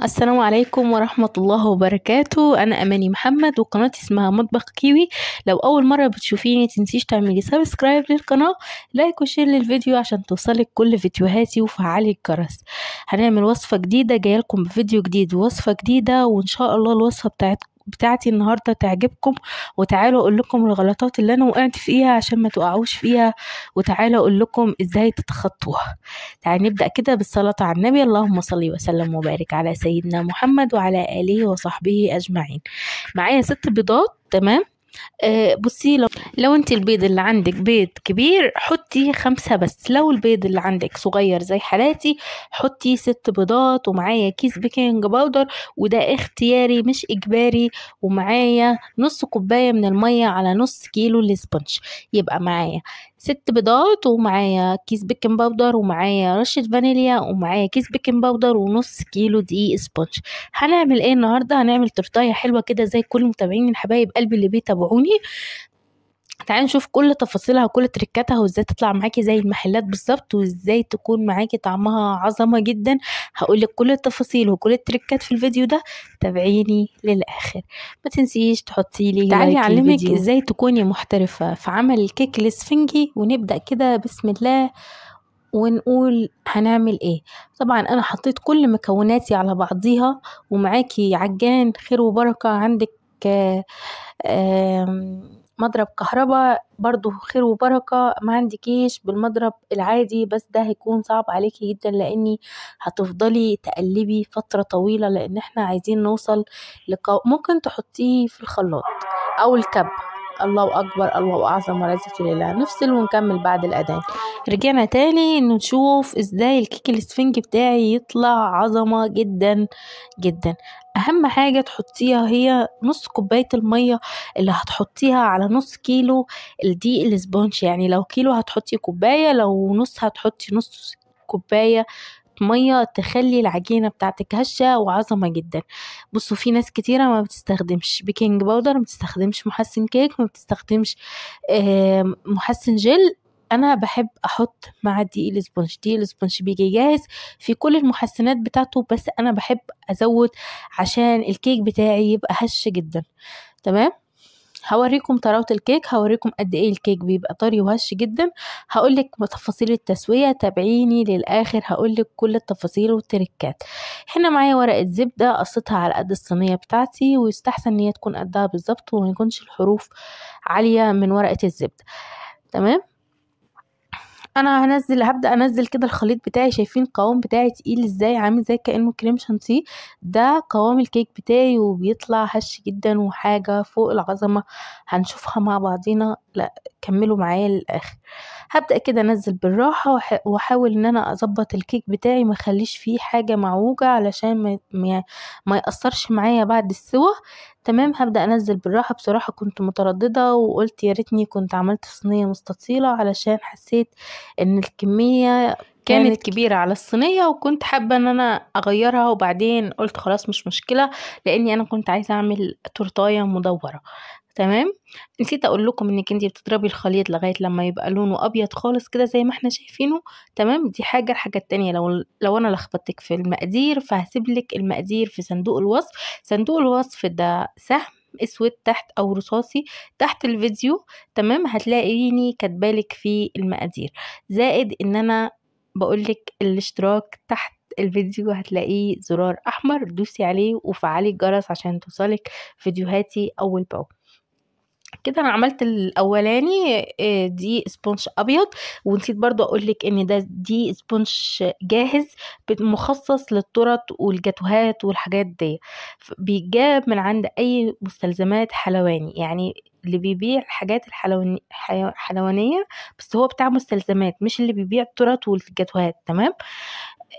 السلام عليكم ورحمة الله وبركاته. أنا أماني محمد وقناتي اسمها مطبخ كيوي. لو أول مرة بتشوفيني تنسيش تعملي سبسكرايب للقناة، لايك وشير للفيديو عشان توصلك كل فيديوهاتي، وفعلي الجرس. هنعمل وصفة جديدة، جايلكم بفيديو جديد ووصفة جديدة، وإن شاء الله الوصفة بتاعتي النهاردة تعجبكم. وتعالوا اقول لكم الغلطات اللي انا وقعت فيها عشان ما تقعوش فيها، وتعالوا اقول لكم ازاي تتخطوها. تعالوا نبدأ كده بالصلاة على النبي. اللهم صل وسلم وبارك على سيدنا محمد وعلى آله وصحبه أجمعين. معايا 6 بيضات. تمام. بصي، لو انت البيض اللي عندك بيض كبير حطي 5 بس، لو البيض اللي عندك صغير زي حالاتي حطي 6 بيضات. ومعايا كيس بيكنج باودر، وده اختياري مش اجباري. ومعايا نص كوباية من المية على نص كيلو الاسبونج. يبقى معايا 6 بيضات، ومعايا كيس بيكنج باودر، ومعايا رشة فانيليا، ومعايا كيس بيكنج باودر، ونص كيلو دقيق اسبونج. هنعمل ايه النهارده؟ هنعمل تورتايه حلوه كده زي كل متابعين الحبايب قلبي اللي بيتابعوني. تعالي نشوف كل تفاصيلها وكل تريكاتها، وازاي تطلع معاكي زي المحلات بالظبط، وازاي تكون معاكي طعمها عظمه جدا. هقولك كل التفاصيل وكل التريكات في الفيديو ده، تابعيني للاخر. ما تنسيش تحطي لي تعالي لايك اعلمك للفيديو. ازاي تكوني محترفه في عمل الكيك الاسفنجي. ونبدا كده بسم الله ونقول هنعمل ايه. طبعا انا حطيت كل مكوناتي على بعضيها، ومعاكي عجان خير وبركة. عندك مضرب كهرباء برضو خير وبركة. ما عندكيش بالمضرب العادي، بس ده هيكون صعب عليكي جدا، لاني هتفضلي تقلبي فترة طويلة، لان احنا عايزين نوصل ممكن تحطيه في الخلاط او الكب. الله اكبر، الله اعظم، ولا لله. نفصل ونكمل بعد الاذان. رجعنا تاني انه نشوف ازاي الكيك الاسفنجي بتاعي يطلع عظمة جدا جدا. اهم حاجة تحطيها هي نص كوباية المية اللي هتحطيها على نص كيلو الدقيق الاسبونج. يعني لو كيلو هتحطي كوباية، لو نص هتحطي نص كوباية مية، تخلي العجينة بتاعتك هشة وعظمة جدا. بصوا، في ناس كتيرة ما بتستخدمش بيكنج باودر، ما بتستخدمش محسن كيك، ما بتستخدمش محسن جل. انا بحب احط مع الدقيق الاسبونج. الدقيق الاسبونج بيجي جاهز في كل المحسنات بتاعته، بس انا بحب ازود عشان الكيك بتاعي يبقى هش جدا. تمام. هوريكم طراوة الكيك، هوريكم قد ايه الكيك بيبقى طري وهش جدا. هقولك تفاصيل التسوية، تابعيني للاخر، هقولك كل التفاصيل والتركات. هنا معايا ورقة زبدة قصتها على قد الصينية بتاعتي، ويستحسن ان هي تكون قدها بالظبط، وما يكونش الحروف عالية من ورقة الزبدة. تمام. انا هبدا انزل كده الخليط بتاعي. شايفين القوام بتاعي تقيل ازاي؟ عامل زي كانه كريم شانتيه. ده قوام الكيك بتاعي، وبيطلع هش جدا وحاجه فوق العظمه. هنشوفها مع بعضينا. لا، كملوا معايا للاخر. هبدا كده انزل بالراحه، واحاول ان انا اظبط الكيك بتاعي، ما اخليش فيه حاجه معوجه علشان ما ياثرش معايا بعد السوا. تمام. هبدا انزل بالراحه. بصراحه كنت متردده وقلت يا ريتني كنت عملت صينيه مستطيله، علشان حسيت ان الكمية كانت كبيرة على الصينية، وكنت حابة ان انا اغيرها. وبعدين قلت خلاص مش مشكلة، لاني انا كنت عايزة اعمل تورتاية مدورة. تمام. نسيت اقول لكم انك انتي بتضربي الخليط لغاية لما يبقى لونه ابيض خالص كده زي ما احنا شايفينه. تمام. دي حاجة. الحاجة التانية، لو انا لخبطتك في المقادير، فهسيبلك المقادير في صندوق الوصف. صندوق الوصف ده سهم اسود تحت او رصاصي تحت الفيديو. تمام. هتلاقيني كاتبالك في المقادير، زائد ان انا بقولك الاشتراك تحت الفيديو هتلاقيه زرار احمر، دوسي عليه وفعلي الجرس عشان توصلك فيديوهاتي اول باول. كده انا عملت الاولاني دي سبونج ابيض. ونسيت برضو اقولك ان دي سبونج جاهز مخصص للتورت والجاتوهات والحاجات دي. بيجاب من عند اي مستلزمات حلواني، يعني اللي بيبيع الحاجات حلوانية، بس هو بتاع مستلزمات، مش اللي بيبيع التورت والجاتوهات. تمام.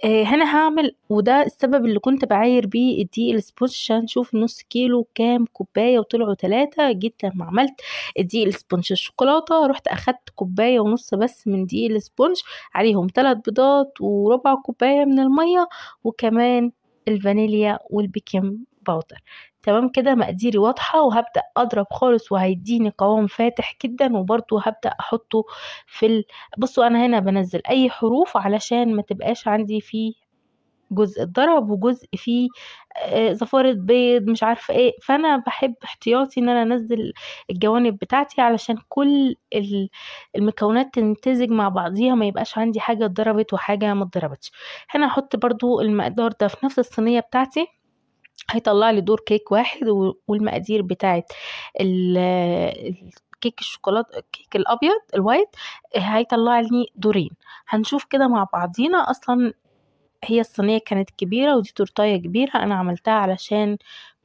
هنا هعمل، وده السبب اللي كنت بعاير بيه الدقيق الاسبونج عشان نشوف نص كيلو كام كوباية، وطلعوا 3. جيت لما عملت الدقيق الاسبونج الشوكولاتة، رحت اخدت كوباية ونص بس من دقيق الاسبونج، عليهم 3 بيضات وربع كوباية من المية، وكمان الفانيليا والبيكنج باودر. تمام كده مقاديري واضحة. وهبدأ اضرب خالص، وهيديني قوام فاتح جدا. وبرضو هبدأ احطه بصوا انا هنا بنزل اي حروف علشان ما تبقاش عندي فيه جزء اتضرب وجزء فيه زفارة بيض مش عارفة ايه. فانا بحب احتياطي ان انا انزل الجوانب بتاعتي علشان كل المكونات تمتزج مع بعضيها، ما يبقاش عندي حاجة اتضربت وحاجة ما اتضربتش. هنا هحط برضو المقدار ده في نفس الصينية بتاعتي، هيطلع لي دور كيك واحد، والمقادير بتاعت الكيك الشوكولاته، الكيك الابيض الوايت هيطلع لي دورين. هنشوف كده مع بعضينا. اصلا هي الصينيه كانت كبيره، ودي تورتايه كبيره انا عملتها علشان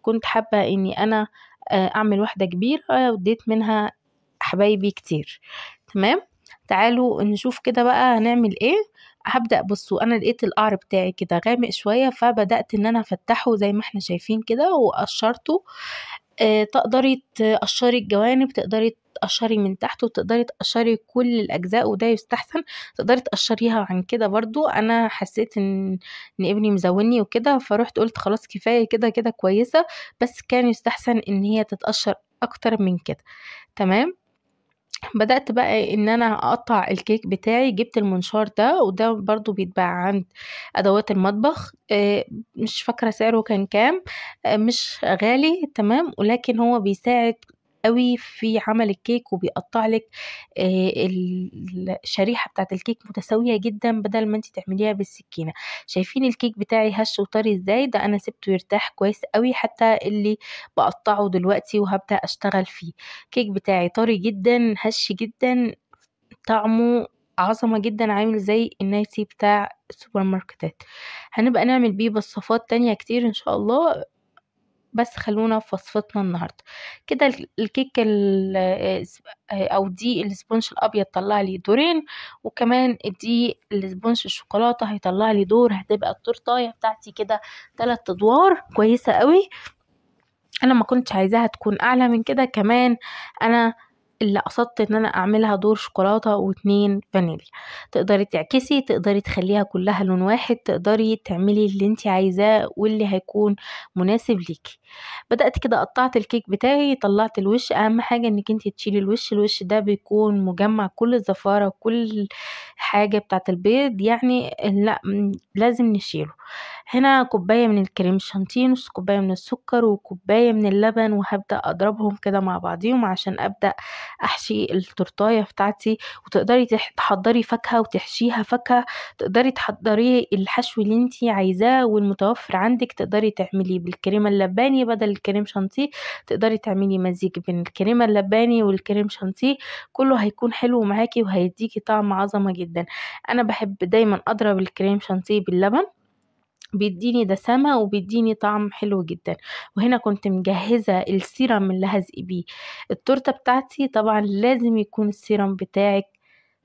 كنت حابه اني انا اعمل واحده كبيره، وديت منها حبايبي كتير. تمام. تعالوا نشوف كده بقى هنعمل ايه. هبدأ. بصوا انا لقيت القعر بتاعي كده غامق شوية، فبدأت ان انا افتحه زي ما احنا شايفين كده وقشرته. تقدري تقشري الجوانب، تقدري تقشري من تحت، وتقدري تقشري كل الاجزاء، وده يستحسن. تقدري تقشريها عن كده برضو. انا حسيت ان ابني مزوني وكده، فروحت قلت خلاص كفاية كده، كده كويسة. بس كان يستحسن ان هي تتقشر اكتر من كده. تمام. بدأت بقى ان انا اقطع الكيك بتاعي. جبت المنشار ده، وده برضو بيتباع عند ادوات المطبخ. مش فاكرة سعره كان كام. مش غالي. تمام. ولكن هو بيساعد قوي في عمل الكيك، وبيقطع لك الشريحة بتاعت الكيك متساوية جدا، بدل ما انت تعمليها بالسكينة. شايفين الكيك بتاعي هش وطري ازاي؟ ده انا سبته يرتاح كويس قوي، حتى اللي بقطعه دلوقتي وهبدأ اشتغل فيه. الكيك بتاعي طري جدا، هش جدا، طعمه عظمة جدا، عامل زي النايسي بتاع السوبر ماركتات. هنبقى نعمل بيه وصفات تانية كتير ان شاء الله، بس خلونا في وصفتنا النهاردة. كده الكيك او دي السبونج الابيض طلع لي دورين، وكمان دي السبونج الشوكولاتة هيطلع لي دور. هتبقى التورتاية بتاعتي كده 3 ادوار كويسة قوي. انا ما كنتش عايزاها تكون اعلى من كده كمان. انا اللي قصدت ان انا اعملها دور شوكولاتة و2 فانيليا. تقدري تعكسي، تقدري تخليها كلها لون واحد، تقدري تعملي اللي انت عايزاه واللي هيكون مناسب ليكي. بدأت كده قطعت الكيك بتاعي، طلعت الوش. اهم حاجة انك انت تشيلي الوش ده بيكون مجمع كل الزفارة وكل حاجة بتاعت البيض يعني. لا لازم نشيله. هنا كوباية من الكريم شانتيه، نص كوباية من السكر، وكوباية من اللبن، وهبدأ أضربهم كده مع بعضيهم عشان أبدأ أحشي التورتاية بتاعتي. وتقدري تحضري فاكهة وتحشيها فاكهة. تقدري تحضري الحشو اللي انتي عايزاه والمتوفر عندك. تقدري تعملي بالكريمة اللباني بدل الكريم شانتيه، تقدري تعملي مزيج بين الكريمة اللباني والكريم شانتيه. كله هيكون حلو معاكي وهيديكي طعم عظمة جدا. أنا بحب دايما أضرب الكريم شانتيه باللبن، بيديني دسامة وبيديني طعم حلو جدا. وهنا كنت مجهزة السيرم اللي هزقي بيه التورتة بتاعتي. طبعا لازم يكون السيرم بتاعك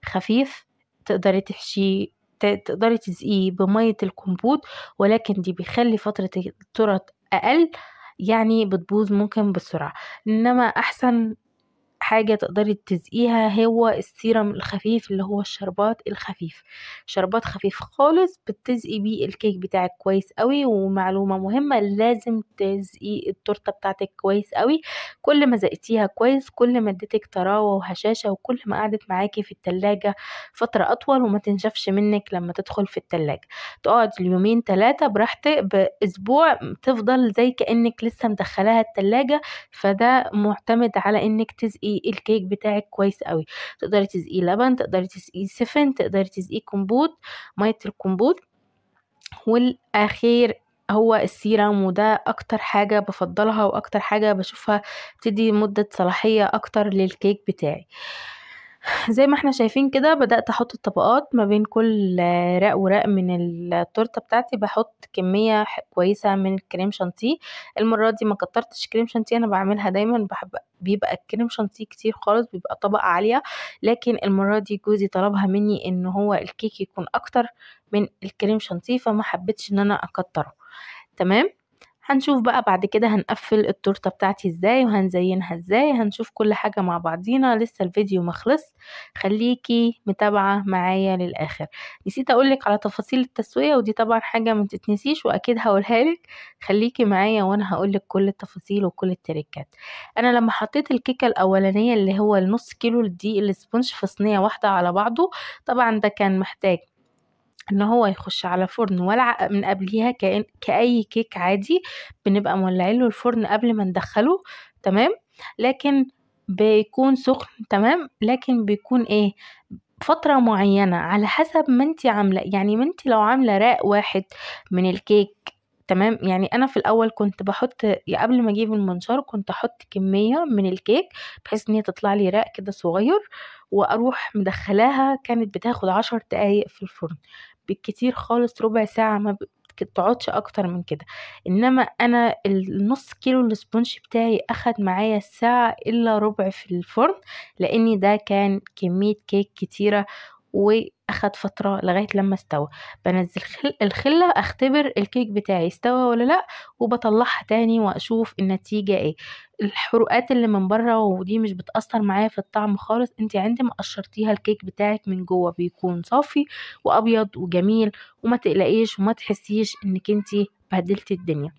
خفيف. تقدري تحشيه، تقدري تسقيه بمية الكمبوت، ولكن دي بيخلي فترة التورت أقل، يعني بتبوظ ممكن بسرعة. إنما أحسن حاجة تقدري تزقيها هو السيرم الخفيف، اللي هو الشربات الخفيف. شربات خفيف خالص بتزقي بيه الكيك بتاعك كويس قوي. ومعلومة مهمة، لازم تزقي التورتة بتاعتك كويس قوي. كل ما زقتيها كويس كل ما اديتك طراوة وهشاشة، وكل ما قعدت معاكي في التلاجة فترة أطول وما تنشفش منك لما تدخل في التلاجة. تقعد اليومين 3 براحتك، بأسبوع تفضل زي كأنك لسه مدخلاها التلاجة. فده معتمد على انك تسقي الكيك بتاعك كويس قوي. تقدري تسقيه لبن، تقدري تسقيه سفن، تقدري تسقيه كمبوت، مية الكمبوت. والاخير هو السيرم، وده اكتر حاجة بفضلها واكتر حاجة بشوفها تدي مدة صلاحية اكتر للكيك بتاعي. زي ما احنا شايفين كده بدأت احط الطبقات ما بين كل رق ورق من التورته بتاعتي. بحط كمية كويسة من الكريم شانتيه. المرة دي ما كترتش كريم شانتيه، انا بعملها دايما بحب بيبقى الكريم شانتيه كتير خالص، بيبقى طبقة عالية. لكن المرة دي جوزي طلبها مني ان هو الكيك يكون اكتر من الكريم شانتيه، فما حبيتش ان انا اكتره. تمام. هنشوف بقى بعد كده هنقفل التورته بتاعتي ازاي وهنزينها ازاي. هنشوف كل حاجة مع بعضينا، لسه الفيديو مخلص. خليكي متابعة معايا للآخر. نسيت اقولك على تفاصيل التسوية، ودي طبعا حاجة ما تتنسيش واكيد هقولها لك. خليكي معايا وانا هقولك كل التفاصيل وكل التريكات. انا لما حطيت الكيكة الاولانية اللي هو النص كيلو دي السبونج في صينية واحدة على بعضه، طبعا ده كان محتاج ان هو يخش على فرن ولع من قبليها كأي كيك عادي، بنبقى مولعين له الفرن قبل ما ندخله. تمام. لكن بيكون سخن. تمام. لكن بيكون ايه، فترة معينة على حسب ما انتي عاملة. يعني ما انتي لو عاملة راق واحد من الكيك، تمام، يعني انا في الاول كنت بحط، قبل ما اجيب المنشار كنت احط كمية من الكيك بحيث ان هي تطلع لي راق كده صغير، واروح مدخلاها. كانت بتاخد 10 دقايق في الفرن بالكتير خالص، ربع ساعة، ما بتقعدش اكتر من كده. انما انا النص كيلو السبونج بتاعي اخد معايا ساعة الا ربع في الفرن، لاني ده كان كمية كيك كتيرة واخد فترة لغاية لما استوى. بنزل الخلة اختبر الكيك بتاعي استوى ولا لا، وبطلعها تاني واشوف النتيجة ايه. الحروقات اللي من بره ودي مش بتأثر معايا في الطعم خالص. انتي عندي ما قشرتيها الكيك بتاعك من جوه بيكون صافي وابيض وجميل، وما تقلقيش وما تحسيش انك انتي بهدلتي الدنيا،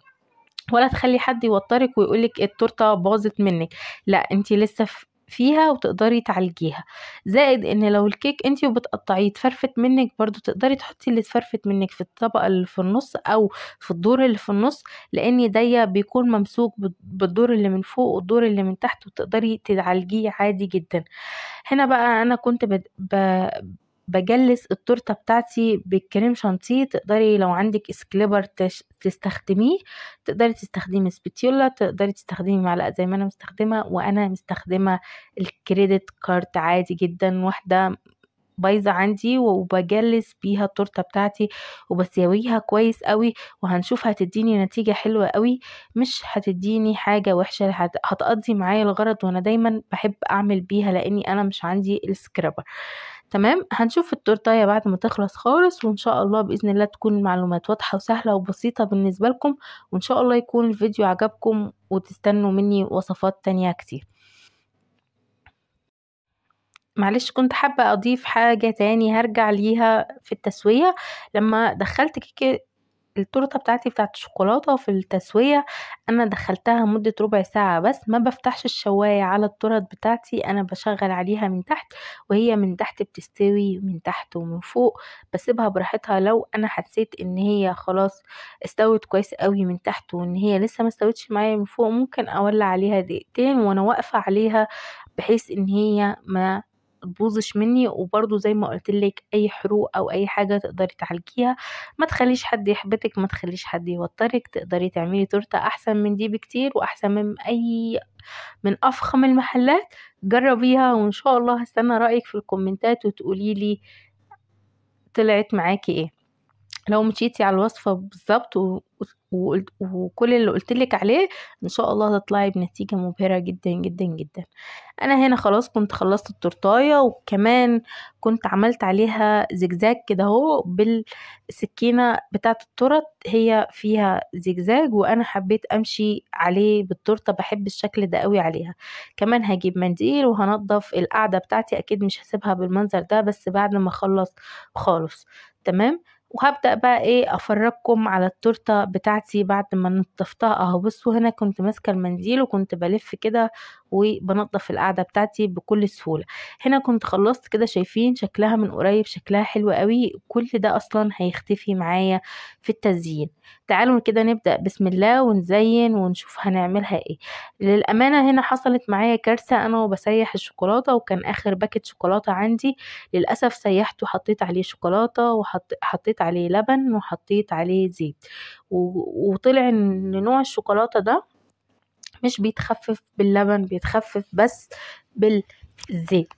ولا تخلي حد يوترك ويقولك التورته باظت منك. لا، انتي لسه فيها وتقدري تعالجيها. زائد ان لو الكيك انتي وبتقطعيه اتفرفت منك، برضو تقدري تحطي اللي اتفرفت منك في الطبقه اللي في النص او في الدور اللي في النص، لان دي بيكون ممسوك بالدور اللي من فوق والدور اللي من تحت، وتقدري تعالجيه عادي جدا. هنا بقى انا كنت بجلس التورته بتاعتي بالكريم شانتيه. تقدري لو عندك اسكليبر تستخدميه، تقدري تستخدمي سبيتيولا، تقدري تستخدمي معلقه زي ما انا مستخدمه. وانا مستخدمه الكريدت كارد عادي جدا، واحده بايظه عندي، وبجلس بيها التورته بتاعتي وبسيويها كويس قوي. وهنشوف هتديني نتيجه حلوه قوي، مش هتديني حاجه وحشه، هتقضي معايا الغرض. وانا دايما بحب اعمل بيها لاني انا مش عندي السكرابر. تمام. هنشوف التورتايه بعد ما تخلص خالص، وان شاء الله باذن الله تكون المعلومات واضحه وسهله وبسيطه بالنسبه لكم، وان شاء الله يكون الفيديو عجبكم وتستنوا مني وصفات تانية كتير. معلش كنت حابة أضيف حاجة تاني هرجع ليها في التسوية. لما دخلت كيكة التورته بتاعتي بتاعت الشوكولاته في التسويه، انا دخلتها مده ربع ساعه بس. ما بفتحش الشوايه على التورت بتاعتي، انا بشغل عليها من تحت، وهي من تحت بتستوي من تحت ومن فوق. بسيبها براحتها. لو انا حسيت ان هي خلاص استوت كويس قوي من تحت وان هي لسه ما استوتش معايا من فوق، ممكن اولع عليها دقيقتين وانا واقفه عليها، بحيث ان هي ما تبوظش مني. وبرضو زي ما قلت لك، اي حروق او اي حاجه تقدري تعالجيها. ما تخليش حد يحبطك، ما تخليش حد يوترك. تقدري تعملي تورته احسن من دي بكتير، واحسن من افخم المحلات. جربيها وان شاء الله هستنى رايك في الكومنتات وتقوليلي طلعت معاكي ايه. لو مشيتي على الوصفة بالظبط وكل اللي قلتلك عليه، ان شاء الله هتطلعي بنتيجة مبهرة جدا جدا جدا. انا هنا خلاص كنت خلصت التورتايه، وكمان كنت عملت عليها زجزاج كده اهو بالسكينة بتاعة التورت. هي فيها زجزاج وانا حبيت امشي عليه بالتورته، بحب الشكل ده قوي عليها. كمان هجيب منديل وهنضف القعدة بتاعتي. اكيد مش هسيبها بالمنظر ده بس بعد ما اخلص خالص. تمام. وهبدأ بقى ايه افرجكم على التورته بتاعتي بعد ما نضفتها اهو. بصوا هنا كنت ماسكه المنديل وكنت بلف كده وبنضف القعده بتاعتي بكل سهوله. هنا كنت خلصت كده، شايفين شكلها من قريب شكلها حلو قوي. كل ده اصلا هيختفي معايا في التزيين. تعالوا كده نبدأ بسم الله ونزين ونشوف هنعملها ايه. للأمانة هنا حصلت معايا كارثة، انا وبسيح الشوكولاتة وكان اخر باكت شوكولاتة عندي. للأسف سيحته وحطيت عليه شوكولاتة وحطيت عليه لبن وحطيت عليه زيت، وطلع ان نوع الشوكولاتة ده مش بيتخفف باللبن، بيتخفف بس بالزيت.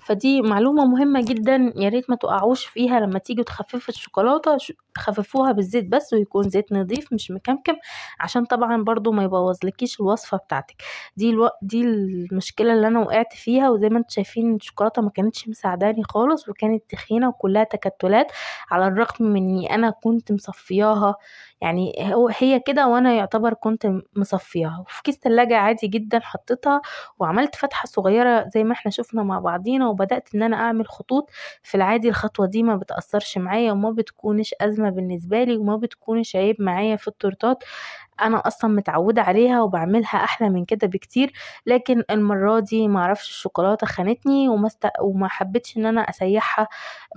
فدي معلومة مهمة جدا، يا ريت ما تقعوش فيها. لما تيجوا تخففوا الشوكولاتة خففوها بالزيت بس، ويكون زيت نظيف مش مكمكم، عشان طبعا برضو ما يبوظلكيش الوصفة بتاعتك. دي المشكلة اللي انا وقعت فيها. وزي ما انتم شايفين الشوكولاتة ما كانتش مساعداني خالص، وكانت تخينة وكلها تكتلات، على الرغم من اني انا كنت مصفياها. يعني هي كده وانا يعتبر كنت مصفياها. وفي كيس تلاجة عادي جدا حطيتها، وعملت فتحة صغيرة زي ما احنا شفنا مع بعضينا، وبدأت ان انا اعمل خطوط. في العادي الخطوة دي ما بتأثرش معايا وما بتكونش ازمة بالنسبة لي وما بتكونش عيب معايا في التورتات. انا اصلا متعودة عليها وبعملها احلى من كده بكتير. لكن المرة دي معرفش الشوكولاتة خانتني وما حبيتش ان انا اسيحها،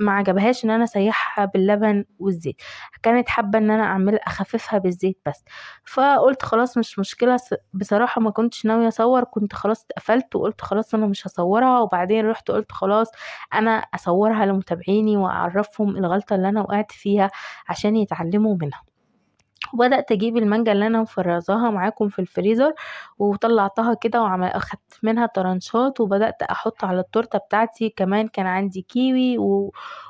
ما عجبهاش ان انا اسيحها باللبن والزيت، كانت حابة ان انا اخففها بالزيت بس. فقلت خلاص مش مشكلة، بصراحة ما كنتش ناوية اصور، كنت خلاص اتقفلت وقلت خلاص انا مش هصورها. وبعدين رحت قلت خلاص انا اصورها لمتابعيني واعرفهم الغلطة اللي انا وقعت فيها عشان يتعلموا منها. وبدأت اجيب المانجا اللي انا مفرزاها معاكم في الفريزر وطلعتها كده اخدت منها طرنشات وبدأت احط على التورتة بتاعتي. كمان كان عندي كيوي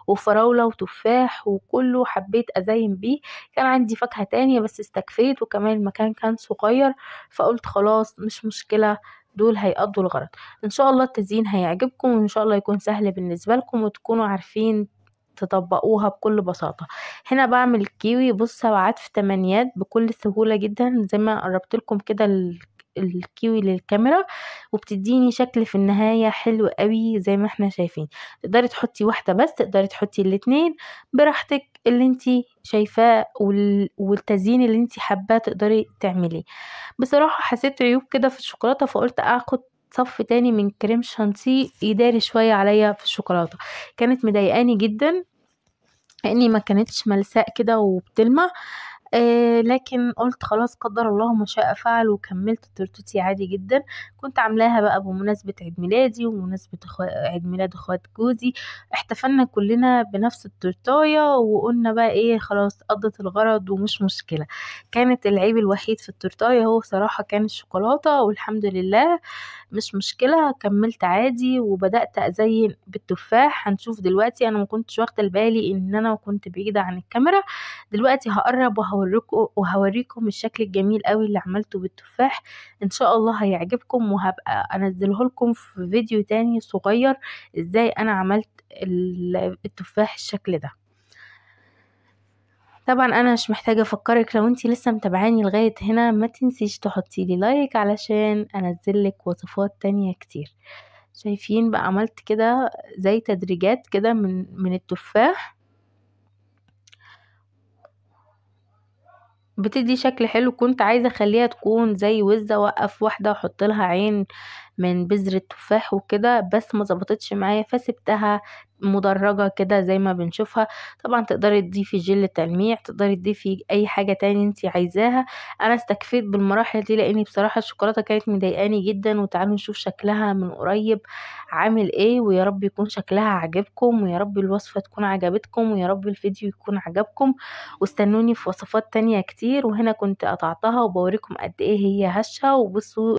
وفراولة وتفاح وكله حبيت ازين بيه. كان عندي فاكهة تانية بس استكفيت، وكمان المكان كان صغير فقلت خلاص مش مشكلة، دول هيقضوا الغرض. ان شاء الله التزيين هيعجبكم وان شاء الله يكون سهل بالنسبة لكم وتكونوا عارفين تطبقوها بكل بساطة. هنا بعمل كيوي بص سبعات في تمانيات بكل سهولة جدا زي ما قربت لكم كده الكيوي للكاميرا، وبتديني شكل في النهاية حلو قوي زي ما احنا شايفين. تقدري تحطي واحدة بس، تقدري تحطي الاتنين براحتك، اللي انتي شايفاه والتزيين اللي انتي حاباه تقدري تعمليه. بصراحة حسيت عيوب كده في الشوكولاتة فقلت اخد صف تاني من كريم شانتيه يداري شوية عليا في الشوكولاتة، كانت مضايقاني جدا لاني ما كانتش ملساء كده وبتلمع. لكن قلت خلاص قدر الله ما شاء فعل وكملت تورتتي عادي جدا. كنت عاملاها بقى بمناسبة عيد ميلادي ومناسبة عيد ميلاد اخوات جوزي، احتفلنا كلنا بنفس التورتاية وقلنا بقى ايه خلاص قضت الغرض ومش مشكلة. كانت العيب الوحيد في التورتاية هو صراحة كان الشوكولاتة، والحمد لله مش مشكلة كملت عادي وبدأت أزين بالتفاح. هنشوف دلوقتي، أنا ما كنتش واخدة بالي إن أنا كنت بعيدة عن الكاميرا. دلوقتي هقرب وهوريكم الشكل الجميل قوي اللي عملته بالتفاح. إن شاء الله هيعجبكم وهبقى أنزله لكم في فيديو تاني صغير إزاي أنا عملت التفاح الشكل ده. طبعا انا مش محتاجة افكرك لو انتي لسه متابعاني لغاية هنا ما تنسيش تحطي لي لايك علشان انزلك وصفات تانية كتير. شايفين بقى عملت كده زي تدريجات كده من التفاح، بتدي شكل حلو. كنت عايزة اخليها تكون زي وزة، اوقف واحدة واحط لها عين من بذر التفاح وكده بس ما ظبطتش معايا فسبتها مدرجة كده زي ما بنشوفها. طبعا تقدري تضيفي جل تلميع، تقدري تضيفي اي حاجة تاني انتي عايزاها. انا استكفيت بالمراحل دي لاني بصراحة الشوكولاتة كانت مضايقاني جدا. وتعالوا نشوف شكلها من قريب عامل ايه، ويا رب يكون شكلها عجبكم ويا رب الوصفة تكون عجبتكم ويا رب الفيديو يكون عجبكم. واستنوني في وصفات تانية كتير. وهنا كنت قطعتها وبوريكم قد ايه هي هشة. وبصوا